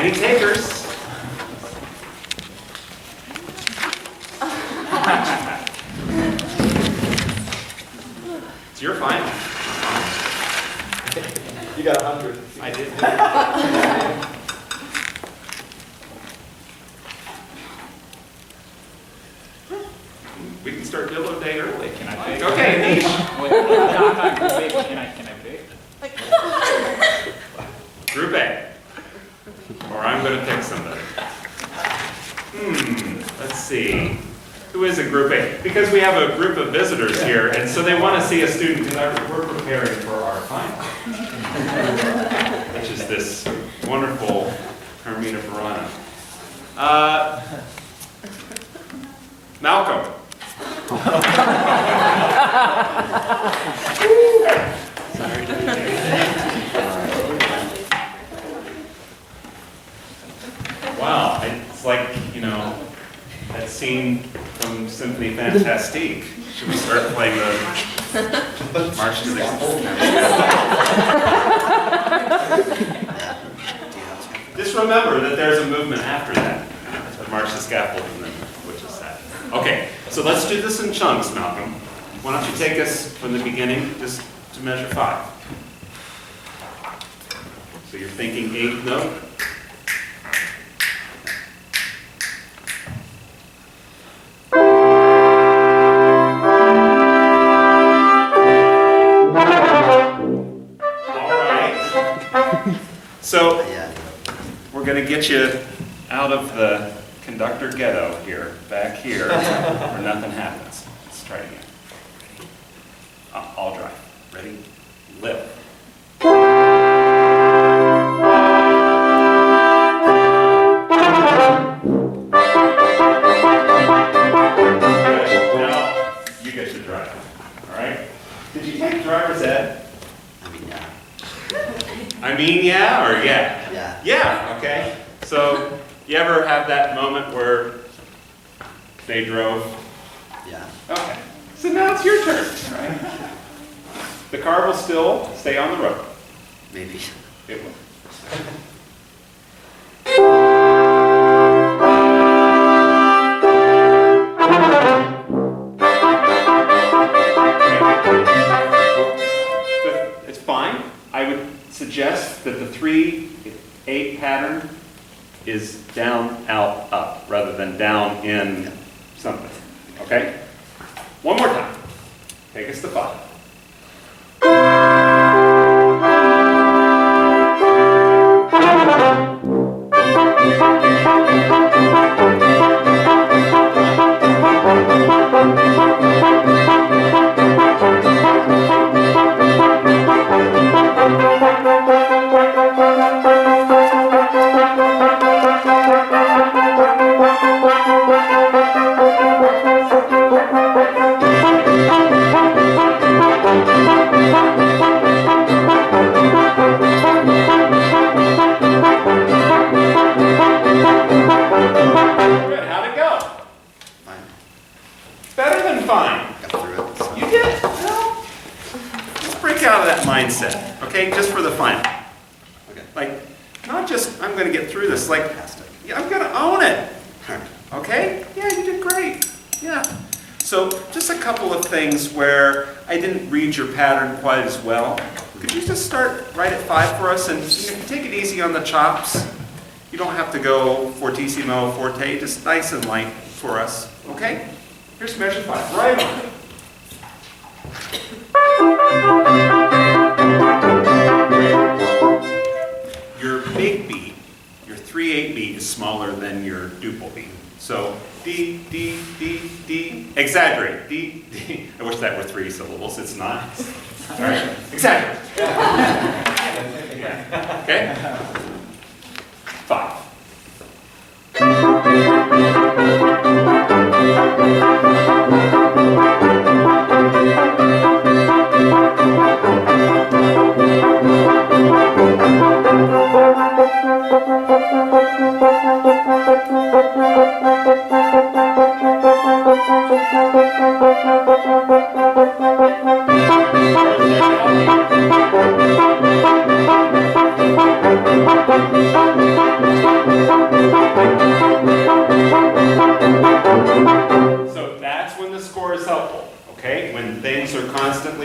Any takers? It's your final. You got 100. I did. We can start Dillo Day early. Can I pick? Okay, Nish. Wait, no, I'm not group A, but can I pick? Group A. Or I'm going to pick somebody. Let's see. Who is a group A? Because we have a group of visitors here, and so they want to see a student, because we're preparing for our final, which is this wonderful Carmina Burana. Malcolm. Wow, it's like, that scene from Symphony Fantastique. Should we start playing the March to the Just remember that there's a movement after that. The March to Scaffolding, which is that. Okay, so let's do this in chunks, Malcolm. Why don't you take us from the beginning just to measure 5. So you're thinking 8th note. So, we're going to get you out of the conductor ghetto here, back here, where nothing happens. Let's try it again. I'll drive. Ready? Lift. Good. Now, you get to drive. All right? Did you take driver's ed? I mean, yeah, or yeah? Yeah. Yeah, okay. So, you ever have that moment where they drove? Yeah. Okay. So now it's your turn, right? The car will still stay on the road. Maybe. It will. It's fine. I would suggest that the 3-8 pattern is down, out, up, rather than down, in, something. Okay? One more time. Take us to 5. Mindset, okay, just for the final. Okay. Like, not just, I'm going to get through this, like, yeah, I'm going to own it. Okay? Yeah, you did great. Yeah. So, just a couple of things where I didn't read your pattern quite as well. Could you just start right at 5 for us, and take it easy on the chops. You don't have to go fortissimo, forte, just nice and light for us, okay? Here's measure 5, right on. Your big beat, your 3/8 beat is smaller than your duple beat. So D, D, D, D, exaggerate, D, D. I wish that were 3 syllables, it's not. All right, exaggerate. Okay? 5.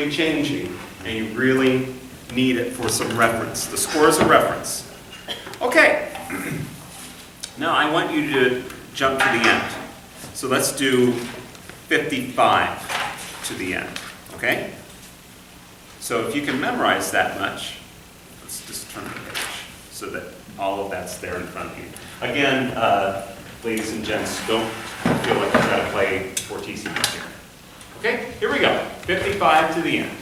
constantly changing, and you really need it for some reference. The score is a reference. Okay. Now I want you to jump to the end. So let's do 55 to the end, okay? So if you can memorize that much, let's just turn the page so that all of that's there in front of you. Again, ladies and gents, don't feel like you gotta play fortissimo here. Okay, here we go. 55 to the end.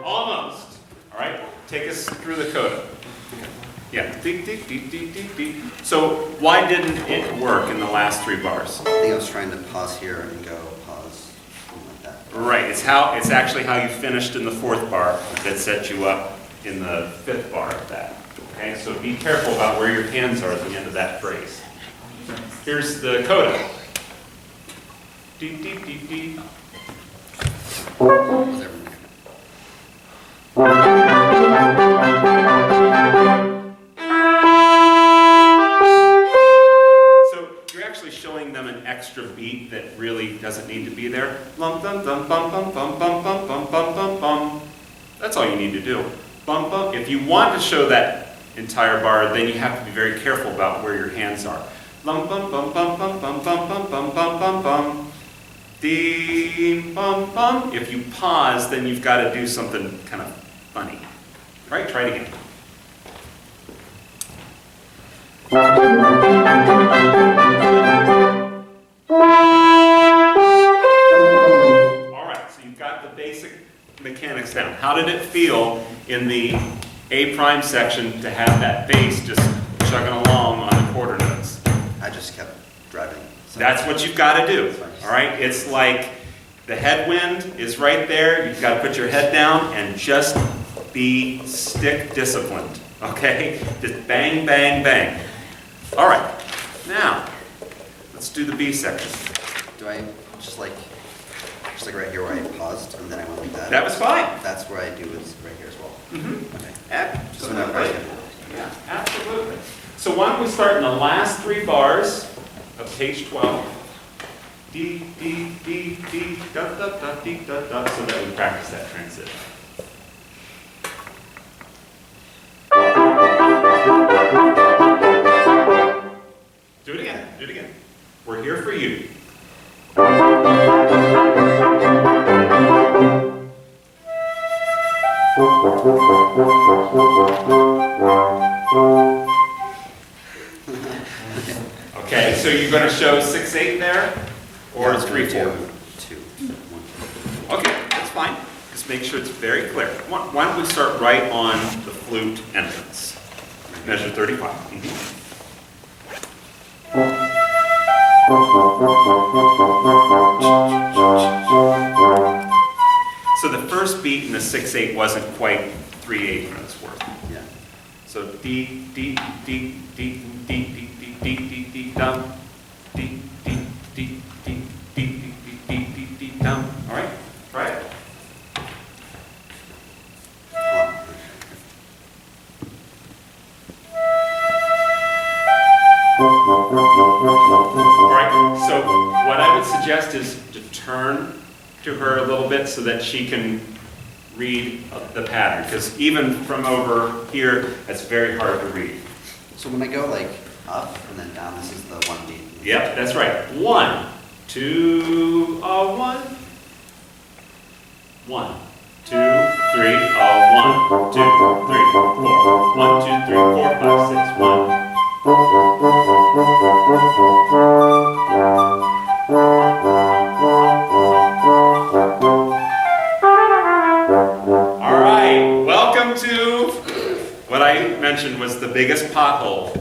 Almost. All right, take us through the coda. Yeah. Deep, deep, deep, deep, deep, deep. So why didn't it work in the last 3 bars? I think I was trying to pause here and go pause, something like that. Right. It's actually how you finished in the 4th bar that set you up in the 5th bar of that. Okay. So be careful about where your hands are at the end of that phrase. Here's the coda. Deep, deep, deep, deep. Was everything? So you're actually showing them an extra beat that really doesn't need to be there. Lum dum dum bum bum bum bum bum bum bum bum bum. That's all you need to do. Bum bum. If you want to show that entire bar, then you have to be very careful about where your hands are. Lum bum bum bum bum bum bum bum bum bum bum bum. Dee bum bum. If you pause, then you've got to do something kind of funny. Right? Try it again. All right, so you've got the basic mechanics down. How did it feel in the A prime section to have that bass just chugging along on the quarter notes? I just kept driving. So That's what you've got to do. All right, it's like the headwind is right there. You've got to put your head down and just be stick disciplined. Okay, just bang, bang, bang. All right, now let's do the B section. do I just like right here where I paused and then I went like that? That was fine. That's where I do is right here as well. Mm-hmm. Okay. So Absolutely. now I can. Yeah, absolutely. So why don't we start in the last 3 bars of page 12. D, D, D, D, da, da, da, D, da, da, so that we practice that transition. Do it again, do it again. We're here for you. Okay, so you're going to show 6/8 there, or Yeah, 3/4? Two. Okay, that's fine. Just make sure it's very clear. Why don't we start right on the flute entrance? Measure 35. Mhm. So the first beat in the 6/8 wasn't quite 3/8 minutes worth. Yeah. So D, D, D, D, D, D, D, D, D, D, dum. D, D, D, D, D, D, D, D, D, D, dum. All right, try it. All right, so what I would suggest is to turn to her a little bit so that she can read the pattern, because even from over here, it's very hard to read. So when I go like up and then down, this is the one beat. Yep, that's right. 1, 2, 1. 1, 2, 3, 1, 2, 3, 4. 1, 2, 3, 4, 5, 6, 1. All right, welcome to what I mentioned was the biggest pothole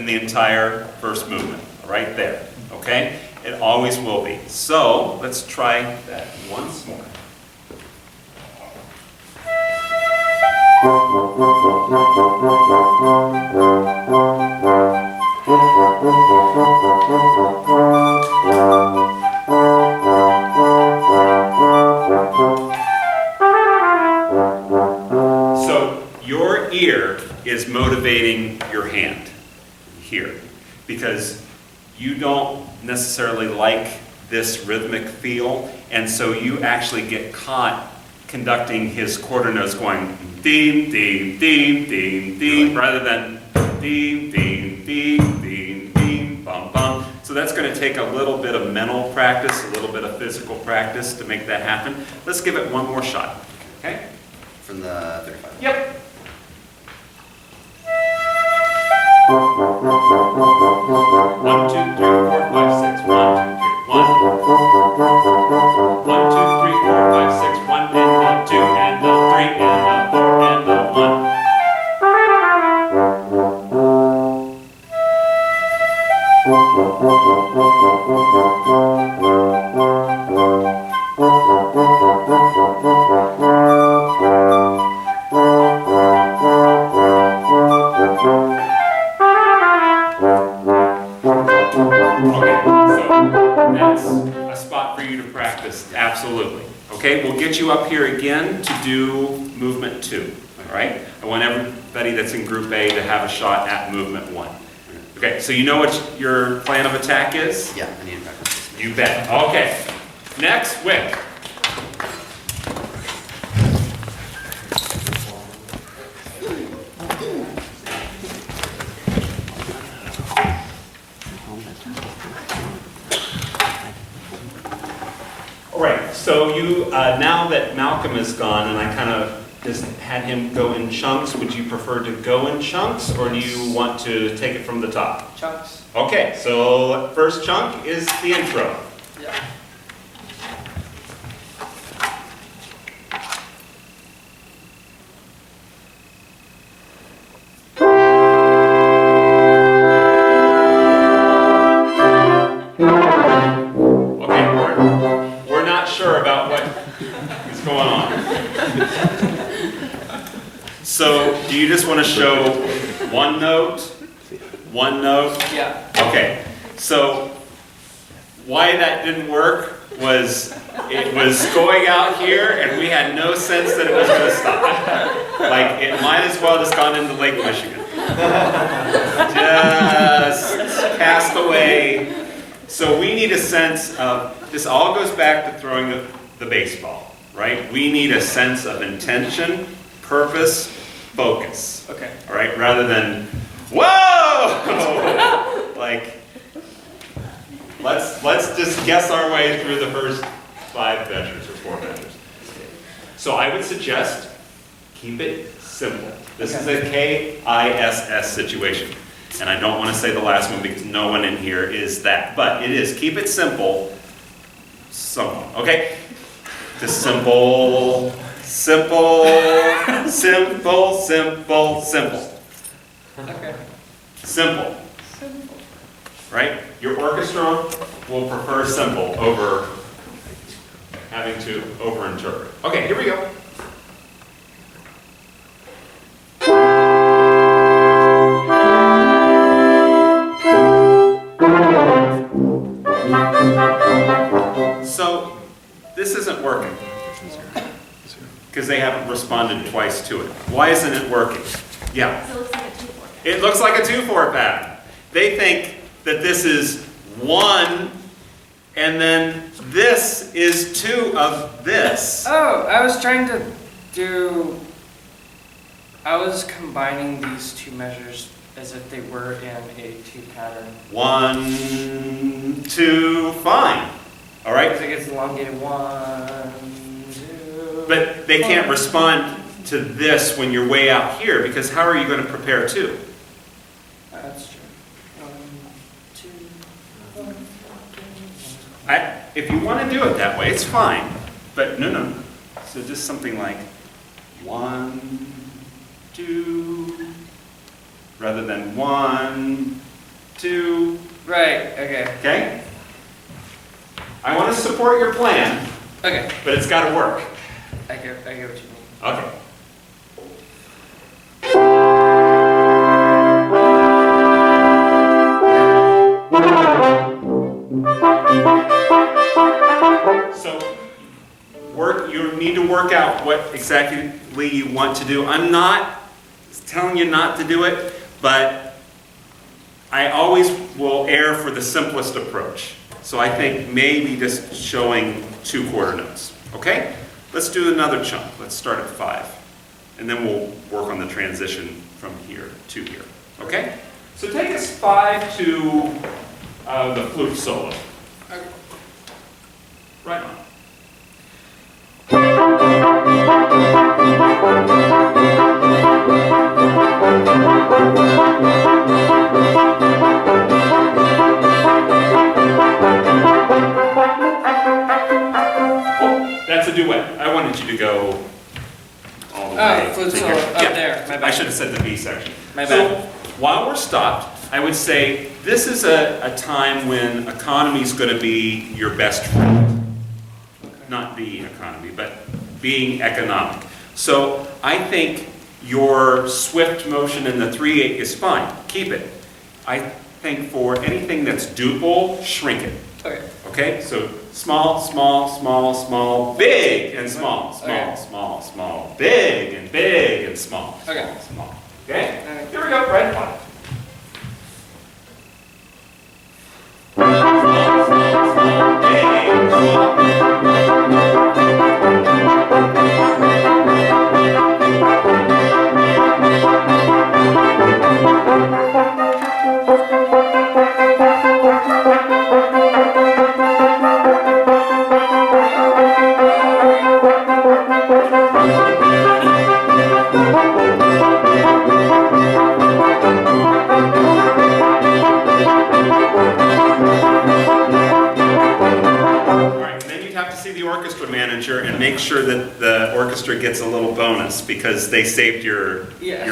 the entire first movement, right there, okay? It always will be. So let's try that once more. So your ear is motivating your hand here because you don't necessarily like this rhythmic feel, and so you actually get caught conducting his quarter notes going deem, deem, deem, deem, deem, rather than deem, deem, deem, deem, deem, bum, bum. So that's going to take a little bit of mental practice, a little bit of physical practice to make that happen. Let's give it one more shot, okay? From the 35. Yep. One, two, three, four, five, six. 1, 2, 3, 1. 1, 2, 3, 4, 5, 6. 1 and the 2 and the 3 and the 4 and the 1. That's a spot for you to practice, absolutely. Okay, we'll get you up here again to do movement 2, all right? I want everybody that's in group A to have a shot at movement 1. Okay, so you know what your plan of attack is? Yeah, I need to practice this. You bet. Okay, next, Wick. All right, so you, now that Malcolm is gone and I kind of just had him go in chunks, would you prefer to go in chunks or do you want to take it from the top? Chunks. Okay, so first chunk is the intro. Yeah. Okay, we're not sure about what is going on. So, do you just want to show one note? One note? Yeah. Okay, so why that didn't work was it was going out here and we had no sense that it was going to stop. Like, it might as well just gone into Lake Michigan. Just cast away. So we need a sense of, this all goes back to throwing the baseball, right? We need a sense of intention, purpose, focus. Okay. All right, rather than, whoa! Like, let's just guess our way through the first 5 measures or 4 measures. So I would suggest keep it simple. This is a KISS situation. And I don't want to say the last one because no one in here is that. But it is, keep it simple, somewhat, okay? Just simple, simple, simple, simple, simple. Okay. Simple. Right? Your orchestra will prefer simple over having to over-interpret. Okay, here we go. So, this isn't working because they haven't responded twice to it. Why isn't it working? Yeah. It looks like a 2/4. It looks like a 2/4 pattern. They think that this is 1 and then this is 2 of this. Oh, I was trying to do. I was combining these two measures as if they were in a 2 pattern. 1, 2, fine. All right? Because it gets elongated 1, 2. But they can't respond to this when you're way out here because how are you going to prepare 2? That's true. 1, 2. If you want to do it that way, it's fine. But no. So just something like 1, 2, rather than 1, 2, Right, okay, okay? I want to support your plan, okay. but it's got to work. I get what you mean. Okay. So, you need to work out what exactly you want to do. I'm not telling you not to do it, but I always will err for the simplest approach. So I think maybe just showing 2 quarter notes. Okay? Let's do another chunk. Let's start at 5. And then we'll work on the transition from here to here. Okay? So take us 5 to the flute solo. Right on. Oh, that's a duet. I wanted you to go all the way. Oh, flute to solo here. up Yeah. there, my I bad. should have said the B section. My So, bad. while we're stopped, I would say this is a time when economy is going to be your best friend. Not the economy, but being economic. So I think your swift motion in the 3/8 is fine. Keep it. I think for anything that's duple, shrink it. Okay. Okay? So small, small, small, small, big and small, small, Okay. small, small, big and small. Okay. Small, small. Okay? Okay. Here we go. Right on. Small, small, small, big, small. All right, then you'd have to see the orchestra manager and make sure that the orchestra gets a little bonus because they saved your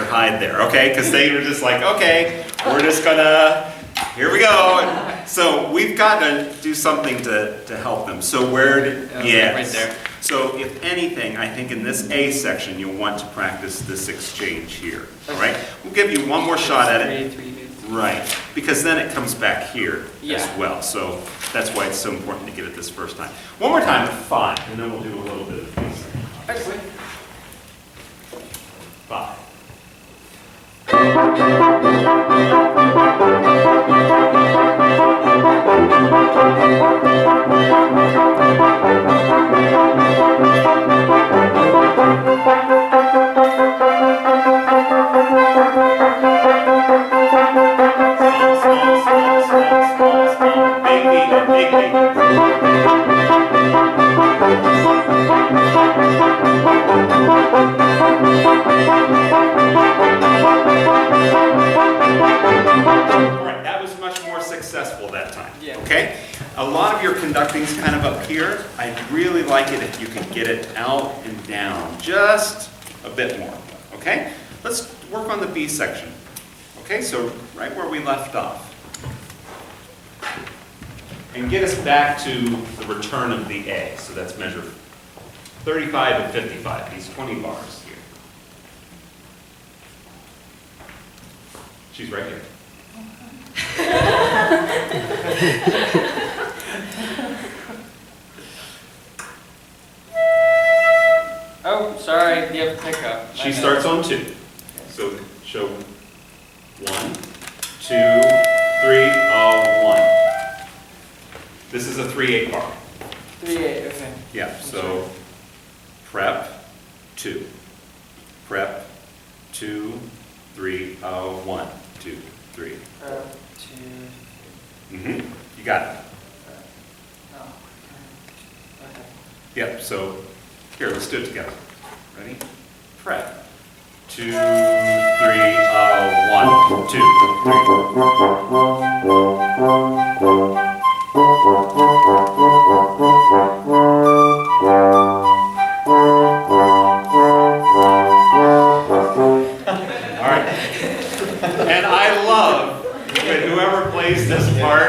hide there, okay? Because they were just like, okay, we're just gonna, here we go. And so we've got to do something to help them. So where did, yes. Right there. So if anything, I think in this A section, you'll want to practice this exchange here, all right? We'll give you one more shot at it. 3, 3, 3. Right, because then it comes back here as Yeah. well. So that's why it's so important to get it this first time. One more time at 5, and then we'll do a little bit of these. Excellent. 5. Big, big, big. All right, that was much more successful that time. Yeah. Okay? A lot of your conducting's kind of up here. I'd really like it if you could get it out and down just a bit more. Okay? Let's work on the B section. Okay, so right where we left off. And get us back to the return of the A. So that's measure 35 and 55, these 20 bars here. She's right here. Oh, sorry, you have to pick up. She starts on 2. So show 1, 2, 3, 1. This is a 3/8 bar. 3, 8, okay. Yeah, so prep 2. Prep 2, 3, 1, 2, 3. 2, You got it. oh, okay. Yep, so here, let's do it together. Ready? Prep. 2, 3, 1, 2, 3. All right. And I love when whoever plays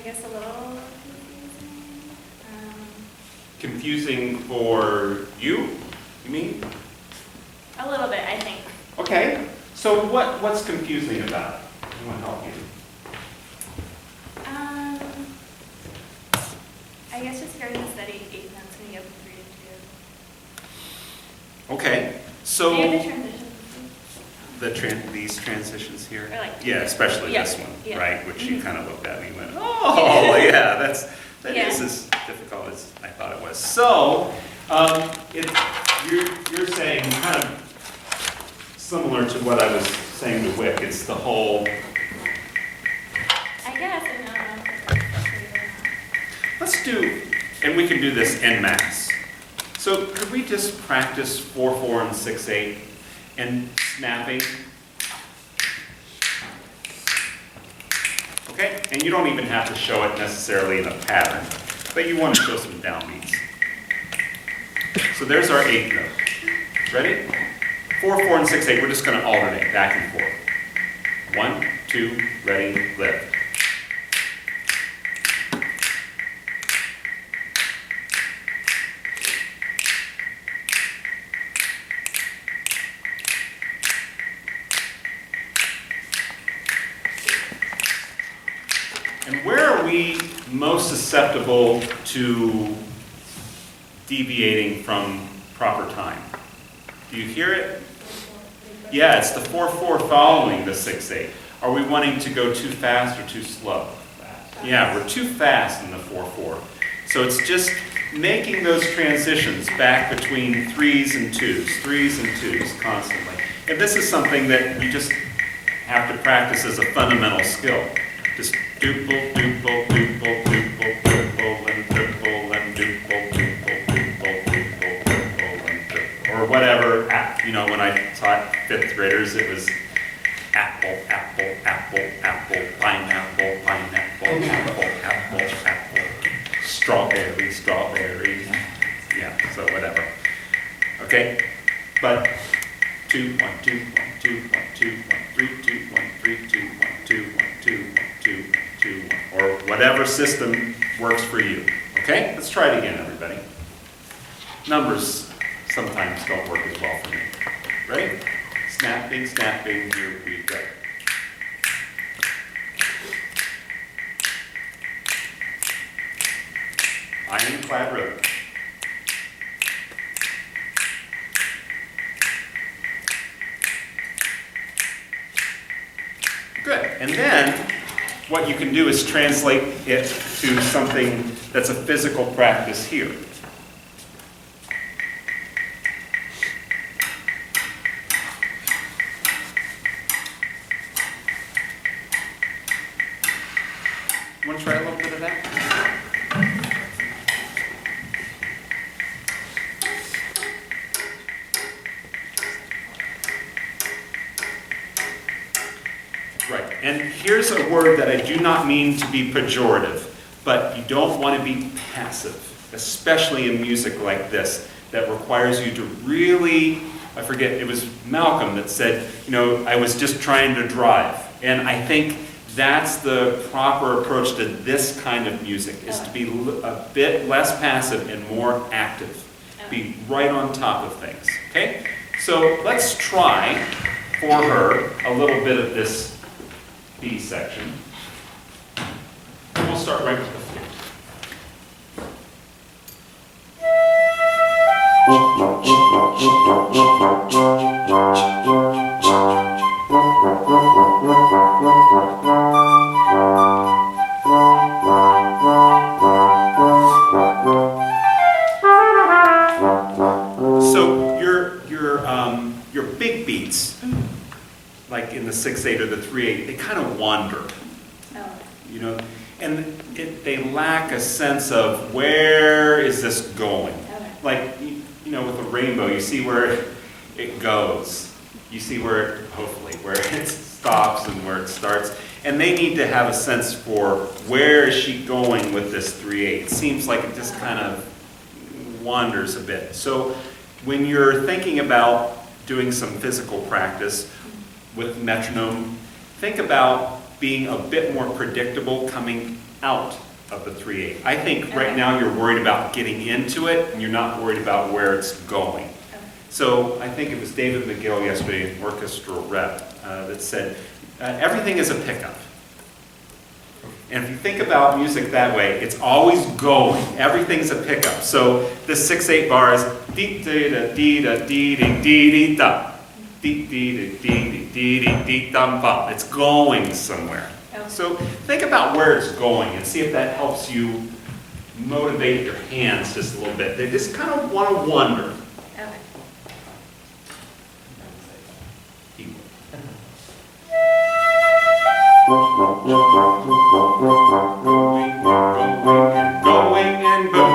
I guess a little confusing. Confusing for you mean? A little bit, I think. Okay, so what's confusing about it? You want to help me? I guess just hearing the steady 8 notes when you go from 3 to 2. Okay, so Maybe the transitions. these transitions here? Or like- Yeah, especially Yeah, this one, yeah. right? Which you Mhm. kind of looked at me and went, oh, yeah, that Yeah. is as difficult as I thought it was. So, you're saying kind of similar to what I was saying to Wick, it's the whole, I guess, I don't know if that's true or not. let's do, and we can do this en masse. So could we just practice 4/4 and 6/8 and snapping? Okay, and you don't even have to show it necessarily in a pattern, but you want to show some downbeats. So there's our 8th note. Ready? 4/4 and 6/8, we're just going to alternate back and forth. 1, 2, ready, lift. And where are we most susceptible to deviating from proper time? Do you hear it? Yeah, it's the 4/4 following the 6/8. Are we wanting to go too fast or too slow? Yeah, we're too fast in the 4/4. So it's just making those transitions back between 3s and 2s constantly. And this is something that you just have to practice as a fundamental skill. Just duple, duple, duple, duple, duple, and triple, and duple, duple, duple, duple, duple, and triple. Or whatever, you know, when I taught 5th graders, it was apple, apple, apple, apple, pineapple, pineapple, apple, apple, apple, strawberry, strawberry. Yeah, so whatever. Okay? But 2, 1, 2, 1, 2, 1, 2, 1, 3, 2, 1, 3, 2, 1, 2, 1, 2, 1, 2, 1, 2, 1, or whatever system works for you. Okay? Let's try it again, everybody. Numbers sometimes don't work as well for me. Ready? Snapping, snapping, here we go. Ironclad rhythm. Good. And then what you can do is translate it to something that's a physical practice here. Want to try a little bit of that? Right, and here's a word that I do not mean to be pejorative, but you don't want to be passive, especially in music like this, that requires you to really, I forget, it was Malcolm that said, you know, I was just trying to drive. And I think that's the proper approach to this kind of music, is to be a bit less passive and more active. Be right on top of things, okay? So let's try for her a little bit of this B section. And we'll start right with the flute. So your big beats, like in the 6/8 or the 3/8, they kind of wander, Oh. you know, and they lack a sense of where is this going. Okay. Like, you know, with a rainbow, you see where it goes. You see where it, hopefully, where it stops and where it starts. And they need to have a sense for where is she going with this 3/8. It seems like it just kind of wanders a bit. So when you're thinking about doing some physical practice with metronome, think about being a bit more predictable coming out of the 3/8. I think right now you're worried about getting into it, and you're not worried about where it's going. So I think it was David McGill yesterday, an orchestral rep, that said, everything is a pickup. And if you think about music that way, it's always going. Everything's a pickup. So the 6/8 bar is dee dee da dee da dee dee dee dee da. Dee dee dee dee dee dee dee dum bum. It's going somewhere. So think about where it's going and see if that helps you motivate your hands just a little bit. They just kind of want to wander. Going and boom.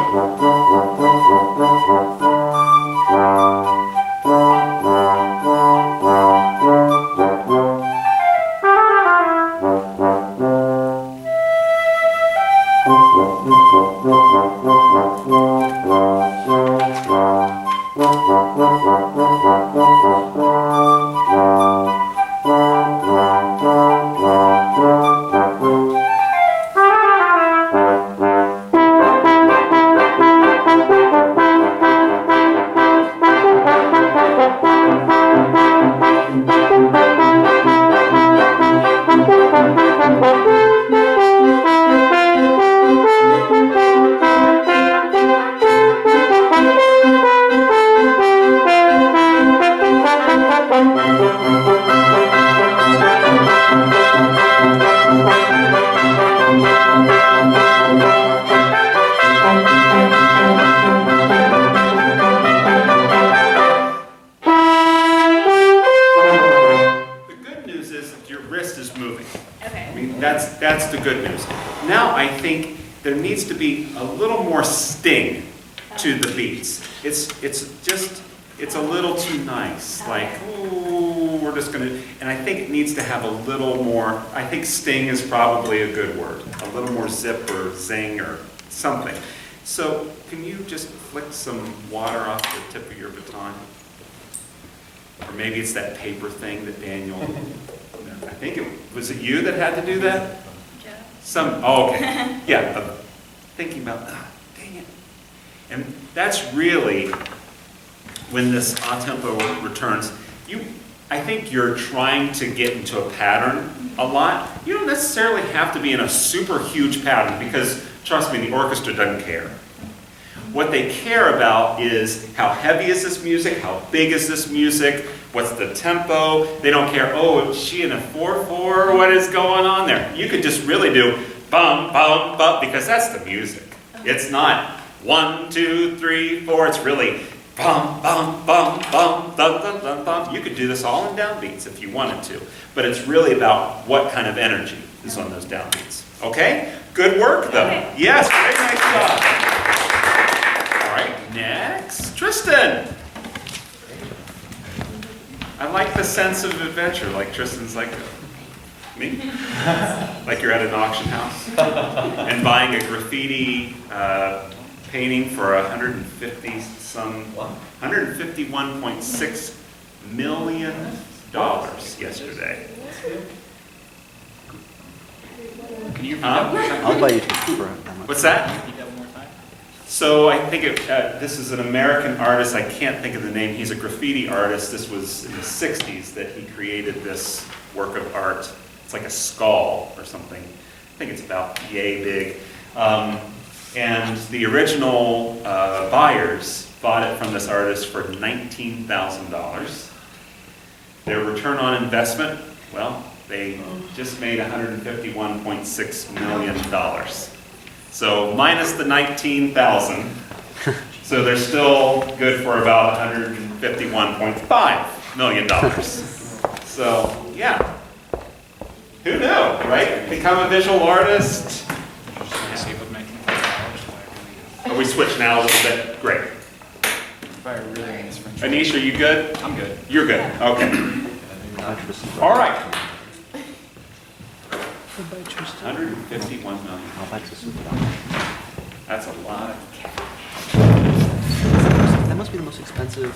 That's the good news. Now I think there needs to be a little more sting to the beats. It's a little too nice. Like, ooh, we're just gonna, and I think it needs to have a little more, I think sting is probably a good word. A little more zip or zing or something. So can you just flick some water off the tip of your baton? Or maybe it's that paper thing that Daniel, I think was it you that had to do that? Oh, okay. Yeah, thinking about, dang it. And that's really, when this a-tempo returns, I think you're trying to get into a pattern a lot. You don't necessarily have to be in a super huge pattern because, trust me, the orchestra doesn't care. What they care about is how heavy is this music, how big is this music, what's the tempo. They don't care, oh, is she in a 4/4, what is going on there? You could just really do bum, bum, bum, because that's the music. It's not 1, 2, 3, 4, it's really bum, bum, bum, bum, dum, dum, dum, bum. You could do this all in downbeats if you wanted to, but it's really about what kind of energy is on those downbeats. Okay? Good work, though. Okay. Yes, very nice job. All right, next, Tristan. I like the sense of adventure, like Tristan's like me. Like you're at an auction house and buying a graffiti painting for $151.6 million yesterday. Can you repeat that one more time? I'll buy you two for that much. What's that? Can you repeat that one more time? So I think this is an American artist. I can't think of the name. He's a graffiti artist. This was in the 60s that he created this work of art. It's like a skull or something. I think it's about yay big. And the original buyers bought it from this artist for $19,000. Their return on investment, well, they just made $151.6 million. So minus the 19,000, so they're still good for about $151.5 million. So yeah, who knew, right? Become a visual artist. Save up $19,000. Are we switch now a little bit? Great. If I really in this French. Anish, are you good? I'm good. You're good. Okay. All right. I'll buy Tristan. 151 million. I'll buy the super dog. That's a lot of cash. That must be the most expensive.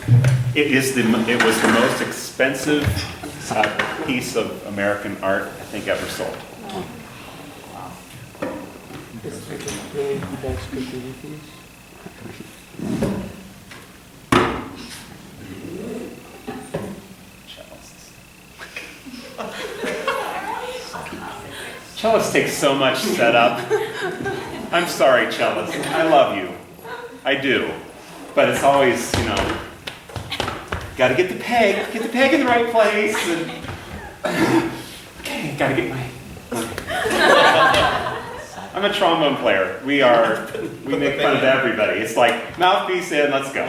It was the most expensive piece of American art I think ever sold. It's like a play that's activities. Cellists take so much setup. I'm sorry, cellists. I love you. I do. But it's always, gotta get the peg in the right place. And okay, gotta get my. I'm a trombone player. We make fun of everybody. It's like, mouthpiece in, let's go.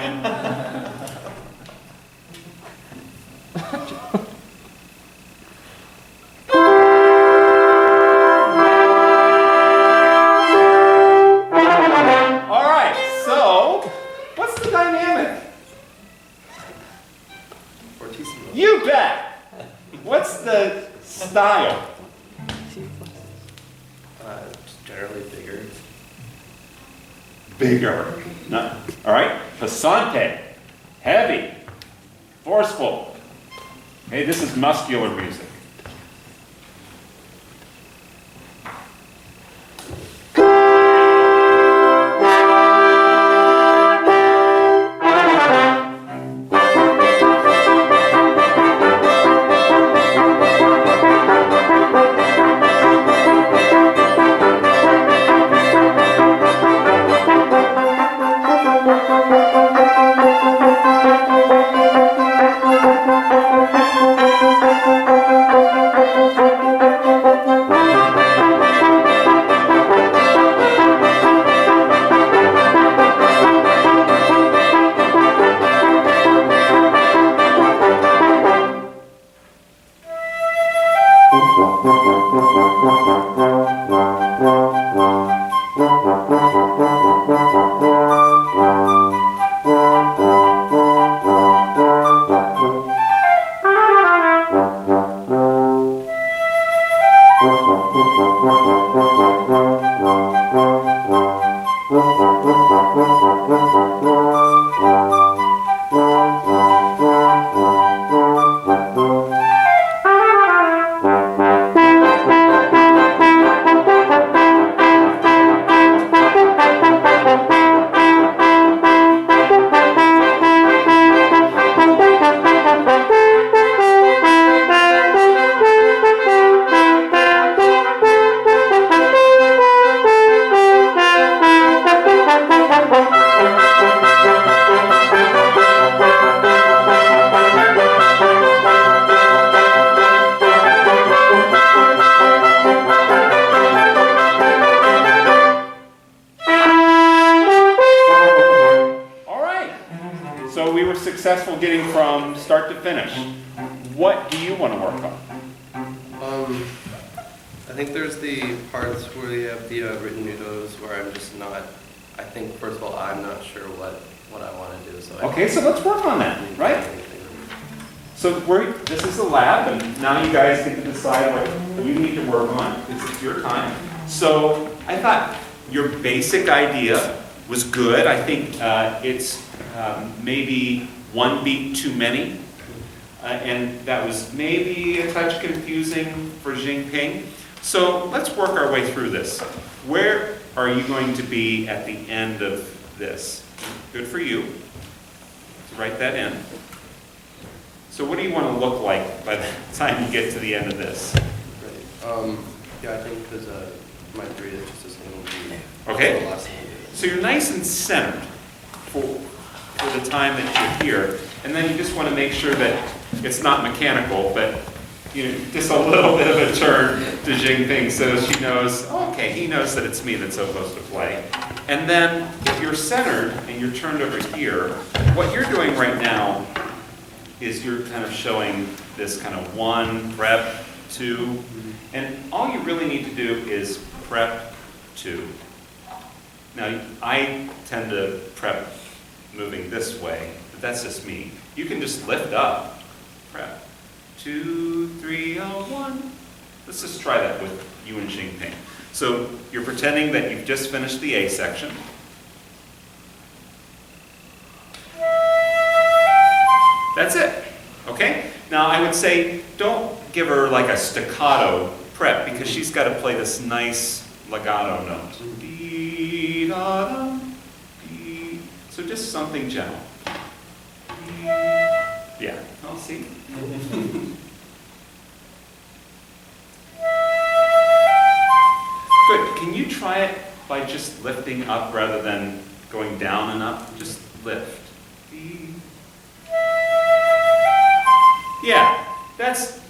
All right, so what's the dynamic? Fortissimo. You bet. What's the style? Just generally bigger. Bigger. No. All right. Passante. Heavy. Forceful. Hey, this is muscular music. So we were successful getting from start to finish. What do you want to work on? I think there's the parts where you have the written nudos where I'm just not, I think, first of all, I'm not sure what I want to do. So Okay, so let's work on that, right? So this is the lab, and now you guys get to decide what you need to work on. This is your time. So I thought your basic idea was good. I think it's maybe one beat too many. And that was maybe a touch confusing for Jingping. So let's work our way through this. Where are you going to be at the end of this? Good for you. Let's write that in. So what do you want to look like by the time you get to the end of this? Right. Yeah, I think because my 3 is just a single beat. Okay. The last one. So you're nice and centered for the time that you're here. And then you just want to make sure that it's not mechanical, but just a little bit of a turn to Jingping so she knows, oh, okay, he knows that it's me that's supposed to play. And then if you're centered and you're turned over here, what you're doing right now is you're kind of showing this kind of 1, prep, 2, and all you really need to do is prep 2. Now, I tend to prep moving this way, but that's just me. You can just lift up, prep, 2, 3, 1. Let's just try that with you and Jingping. So you're pretending that you've just finished the A section. That's it, okay? Now I would say don't give her like a staccato prep because she's got to play this nice legato note. Dee, da, dum, dee. So just something gentle. Dee. Yeah, I'll see. Good. Can you try it by just lifting up rather than going down and up? Just lift. Yeah, that's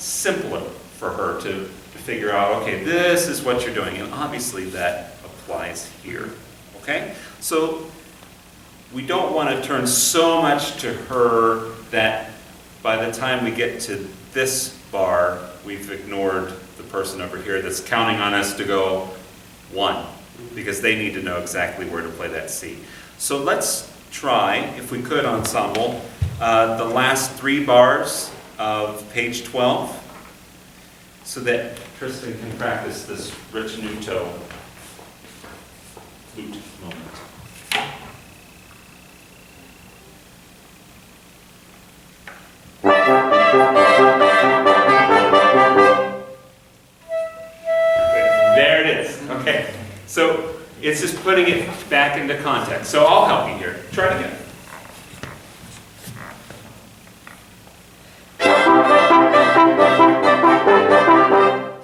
simpler for her to figure out, okay, this is what you're doing. And obviously that applies here. Okay? So we don't want to turn so much to her that by the time we get to this bar, we've ignored the person over here that's counting on us to go 1, because they need to know exactly where to play that C. So let's try, if we could, ensemble, the last 3 bars of page 12, so that Tristan can practice this ricciuto flute moment. There it is. Okay. So it's just putting it back into context. So I'll help you here. Try it again.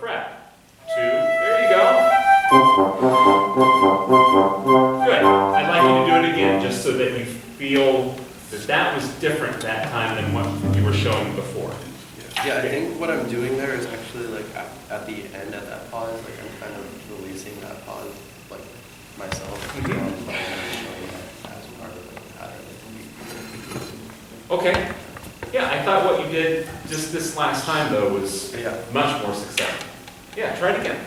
Fret. 2. There you go. Good. I'd like you to do it again, just so that you feel that that was different that time than what you were showing before. Yeah, I think what I'm doing there is actually like at the end, at that pause, like I'm kind of releasing that pause, like myself. Mhm. But I'm showing that as part of the pattern. Okay. Yeah, I thought what you did just this last time, though, was Yeah. much more successful. Yeah, try it again.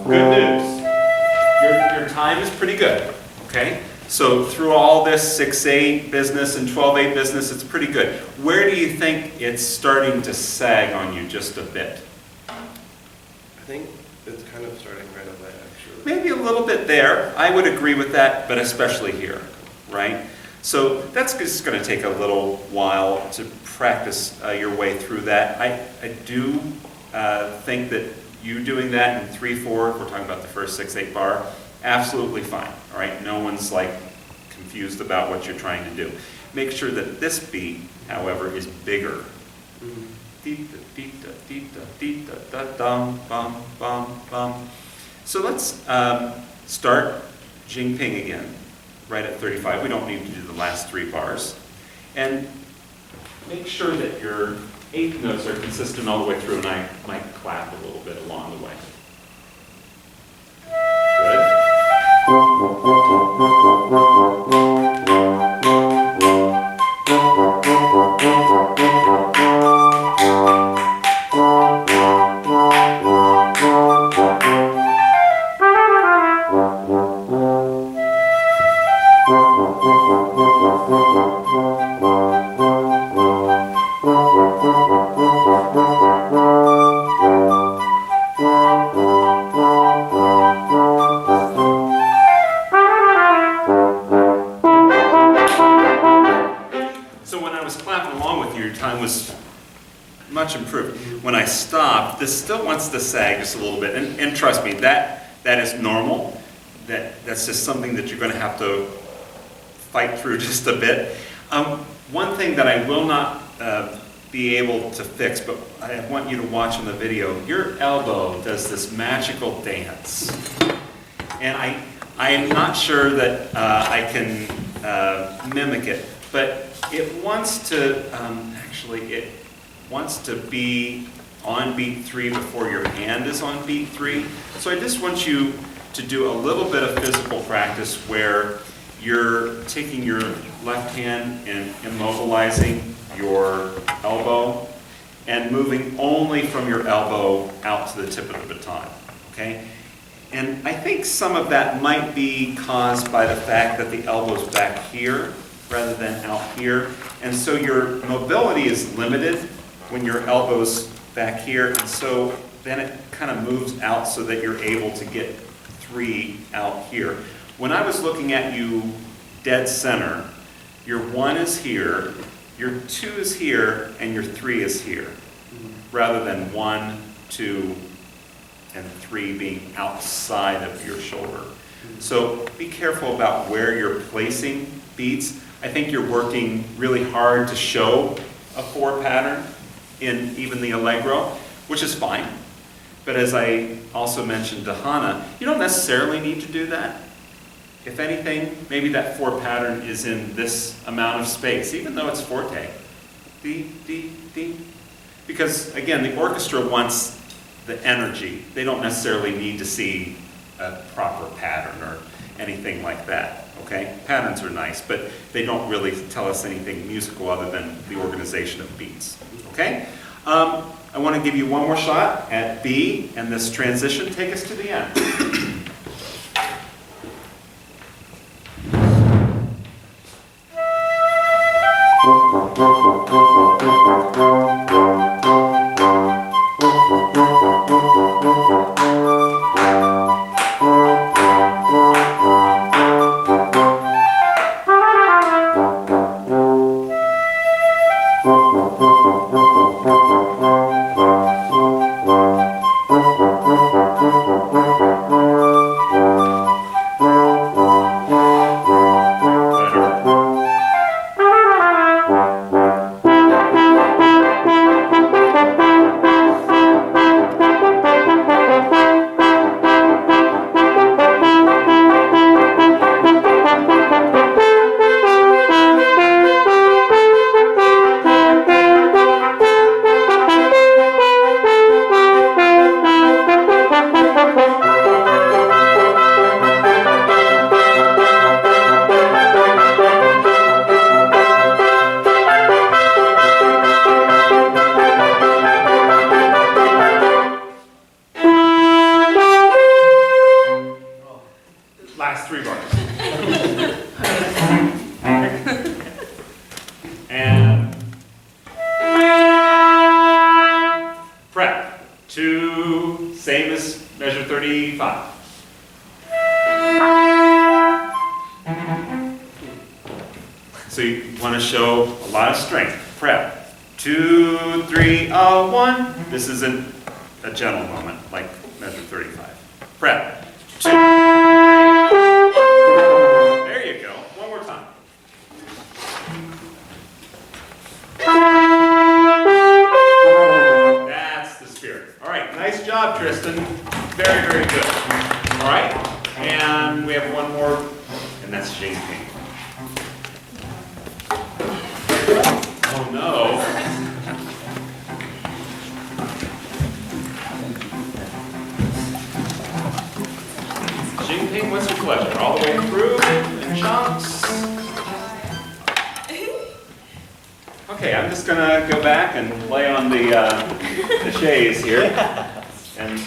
Good news. Your time is pretty good, okay? So through all this 6/8 business and 12/8 business, it's pretty good. Where do you think it's starting to sag on you just a bit? I think it's kind of starting right away, actually. Maybe a little bit there. I would agree with that, but especially here, right? So that's just going to take a little while to practice your way through that. I do think that you doing that in 3/4, we're talking about the first 6/8 bar, absolutely fine, all right? No one's like confused about what you're trying to do. Make sure that this beat, however, is bigger. Mhm. Dee-da, dee-da, dee-da, dee-da, da, dum, bum, bum, bum. So let's start Jingping again, right at 35. We don't need to do the last 3 bars. And make sure that your 8th notes are consistent all the way through, and I might clap a little bit along the way. Good. So when I was clapping along with you, your time was much improved. When I stopped, this still wants to sag just a little bit. And trust me, that is normal. That's just something that you're going to have to fight through just a bit. One thing that I will not be able to fix, but I want you to watch in the video, your elbow does this magical dance. And I am not sure that I can mimic it, but it wants to, it wants to be on beat 3 before your hand is on beat 3. So I just want you to do a little bit of physical practice where you're taking your left hand and immobilizing your elbow and moving only from your elbow out to the tip of the baton, okay? And I think some of that might be caused by the fact that the elbow's back here, rather than out here. And so your mobility is limited when your elbow's back here, and so then it kind of moves out so that you're able to get 3 out here. When I was looking at you dead center, your 1 is here, your 2 is here, and your 3 is here, rather than 1, 2, and 3 being outside of your shoulder. So be careful about where you're placing beats. I think you're working really hard to show a 4 pattern in even the Allegro, which is fine. But as I also mentioned to Hannah, you don't necessarily need to do that. If anything, maybe that 4 pattern is in this amount of space, even though it's forte. D, D, D. Because again, the orchestra wants the energy. They don't necessarily need to see a proper pattern or anything like that, okay? Patterns are nice, but they don't really tell us anything musical other than the organization of beats, okay? I want to give you one more shot at B and this transition. Take us to the end. Last 3 bars. And prep. 2, same as measure 35. So you want to show a lot of strength. Prep. 2, 3, 1. This isn't a gentle moment like measure 35. Prep. 2, 3. There you go. One more time. That's the spirit. All right. Nice job, Tristan. Very, very good. All right. And we have one more, and that's Jing Ping. Oh no. Jing Ping, what's your pleasure? All the way through in chunks? Okay, I'm just gonna go back and lay on the chaise here. And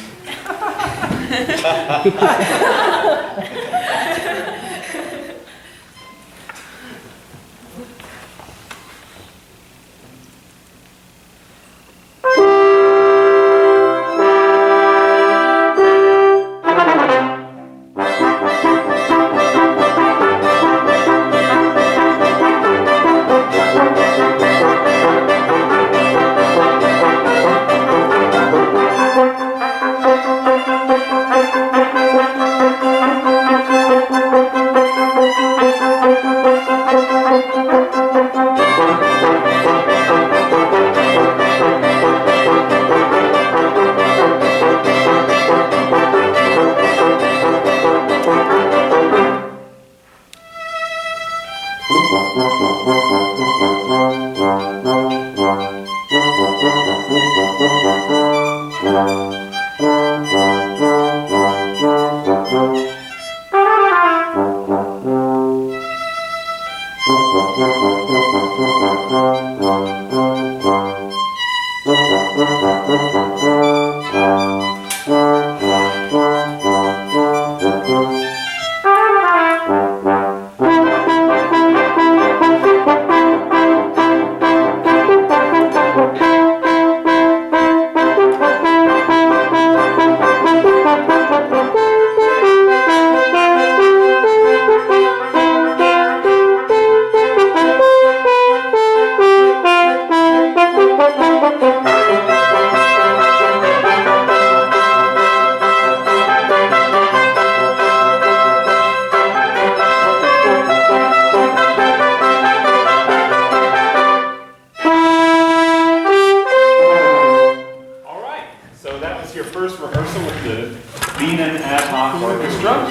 What's your first rehearsal with the Beanan Ad Hoc Orchestra?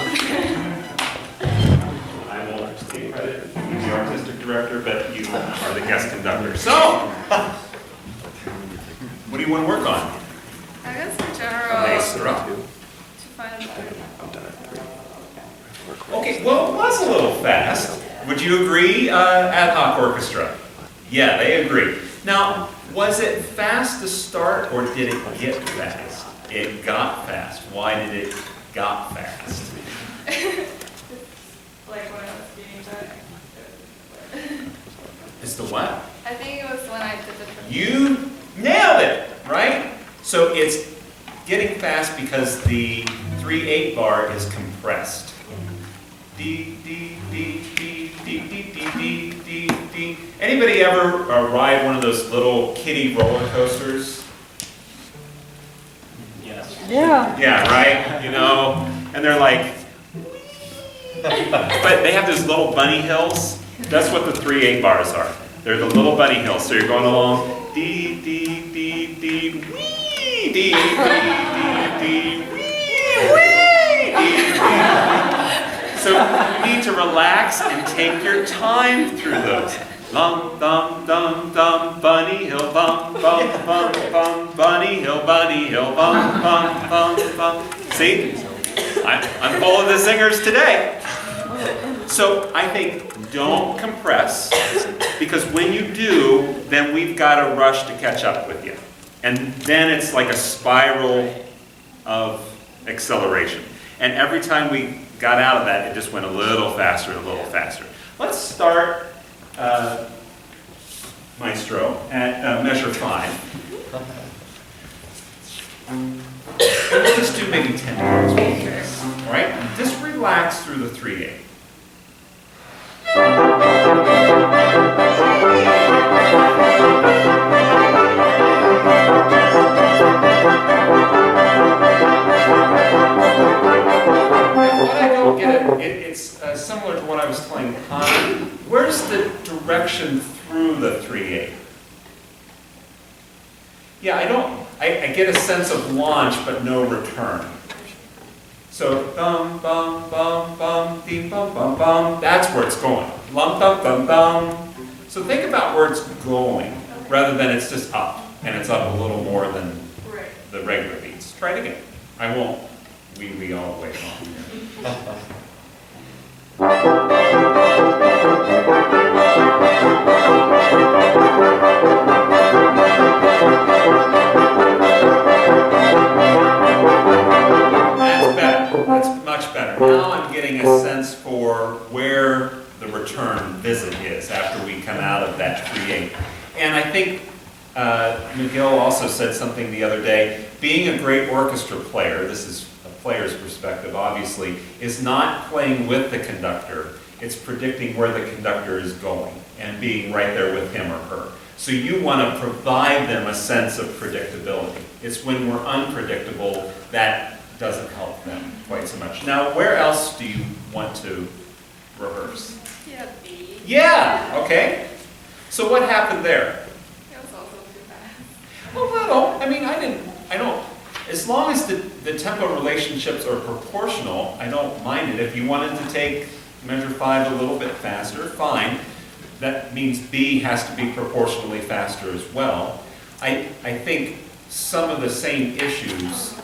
I will take credit, he's the artistic director, but you are the guest conductor. So, what do you want to work on? I guess in general, Maestro. to find a better. Okay, well, it was a little fast. Would you agree, Ad Hoc Orchestra? Yeah, they agree. Now, was it fast to start or did it get fast? It got fast. Why did it got fast? Like when I was reading that. It's the what? I think it was when I did the. You nailed it, right? So it's getting fast because the 3/8 bar is compressed. D, D, D, D, D, D, D, D, D, D. Anybody ever ride one of those little kiddie roller coasters? Yes. Yeah. Yeah, right? You know, and they're like, but they have those little bunny hills. That's what the 3/8 bars are. They're the little bunny hills. So you're going along, D, D, D, D, wee, D, D, D, D, wee, wee, D, D. So you need to relax and take your time through those. Bum, bum, dum, dum, bunny hill, bum, bum, bum, bum, bunny hill, bum, bum, bum, bum. See? I'm full of the singers today. So I think don't compress, because when you do, then we've got to rush to catch up with you. And then it's like a spiral of acceleration. And every time we got out of that, it just went a little faster, a little faster. Let's start, Maestro, at measure 5. And we'll just do maybe 10 bars. All right? Just relax through the 3/8. It's similar to what I was playing. Where's the direction through the 3/8? Yeah, I get a sense of launch, but no return. So, bum, bum, bum, bum, dee, bum, bum, bum, that's where it's going. Lum, dum, dum, dum. So think about where it's going, rather than it's just up, and it's up a little more than Right. the regular beats. Try it again. I won't wee all the way along here. That's better. That's much better. Now I'm getting a sense for where the return visit is after we come out of that 3/8. And I think McGill also said something the other day. Being a great orchestra player, this is a player's perspective obviously, is not playing with the conductor. It's predicting where the conductor is going and being right there with him or her. So you want to provide them a sense of predictability. It's when we're unpredictable that doesn't help them quite so much. Now, where else do you want to rehearse? Yeah, B. Yeah, okay. So what happened there? It was also too fast. Well, I mean, I don't, as long as the tempo relationships are proportional, I don't mind it. If you wanted to take measure 5 a little bit faster, fine. That means B has to be proportionally faster as well. I think some of the same issues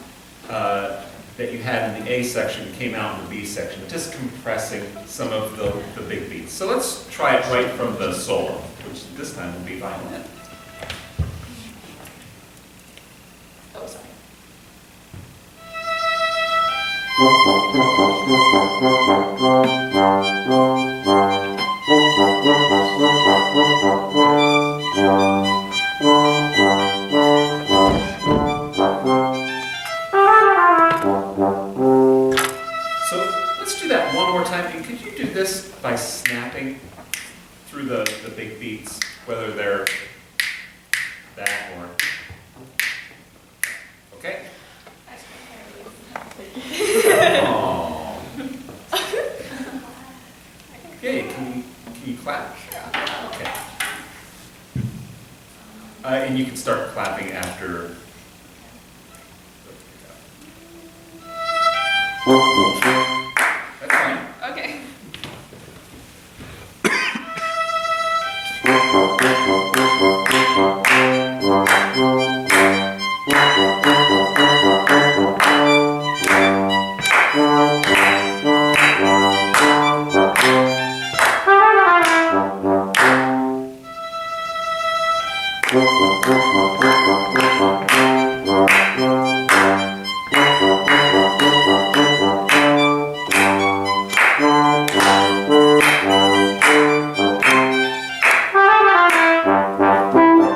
that you had in the A section came out in the B section, just compressing some of the big beats. So let's try it right from the solo, which this time will be violin. Oh, sorry. So let's do that one more time. And could you do this by snapping through the big beats, whether they're that or... Okay? Oh. Okay, can you clap? Okay. And you can start clapping after That's fine. Okay.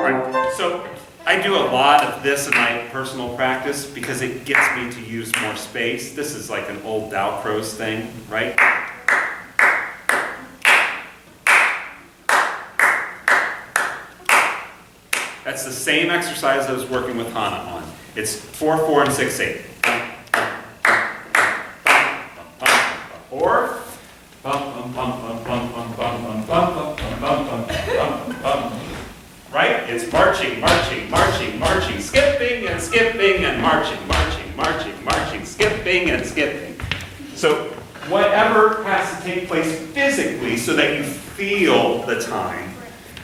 Right, so I do a lot of this in my personal practice because it gets me to use more space. This is like an old Dalcroze thing, right? That's the same exercise I was working with Hannah on. It's 4/4 and 6/8. Or right? It's marching, marching, marching, marching, skipping and skipping and marching, marching, marching, marching, skipping and skipping. So whatever has to take place physically so that you feel the time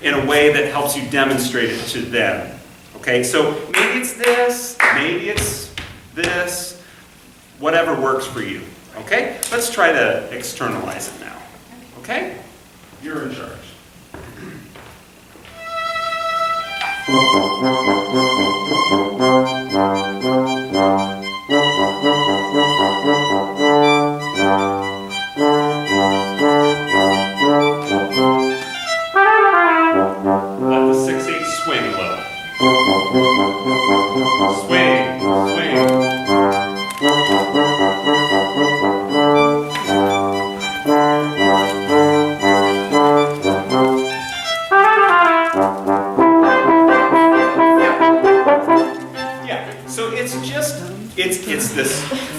in a way that helps you demonstrate it to them. Okay, so maybe it's this, maybe it's this, whatever works for you. Okay, let's try to externalize it now. Okay, you're in charge. Let the 6/8 swing a little. Swing, swing. Yeah, so it's this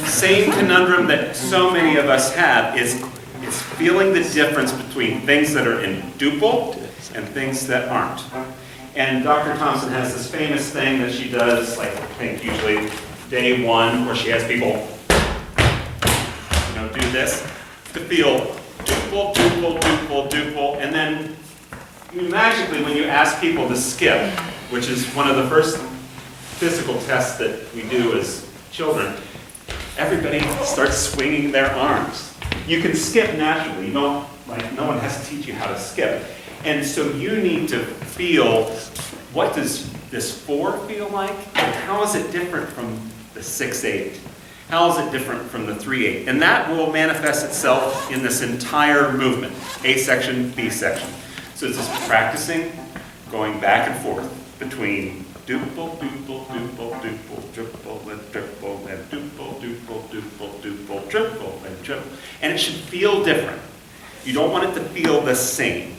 same conundrum that so many of us have is feeling the difference between things that are in duple and things that aren't. And Dr. Thompson has this famous thing that she does, like I think usually day one, where she has people, do this to feel duple, duple, duple, duple, and then magically when you ask people to skip, which is one of the first physical tests that we do as children, everybody starts swinging their arms. You can skip naturally. You don't, no one has to teach you how to skip. And so you need to feel, what does this 4 feel like? And how is it different from the 6/8? How is it different from the 3/8? And that will manifest itself in this entire movement, A section, B section. So it's just practicing, going back and forth between duple, duple, duple, duple, triple, and triple, and duple, duple, duple, duple, triple, and triple. And it should feel different. You don't want it to feel the same.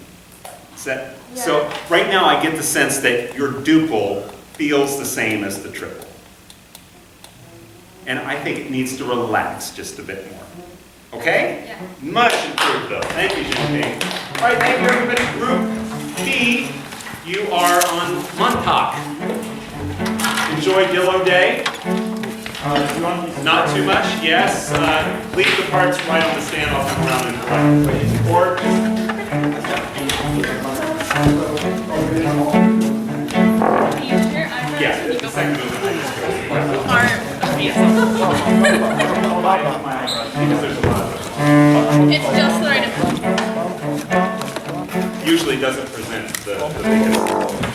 So right now I get the sense that your duple feels the same as the triple. And I think it needs to relax just a bit more. Okay? Yeah. Much improved though. Thank you, Jean. All right, thank you everybody. Group B, you are on Montauk. Enjoyed Yellow Day? Not too much? Yes. Leave the parts right on the stand. I'll come around and correct. Or yeah, it's the second movement. Because there's a lot of It's just the right usually doesn't present the biggest.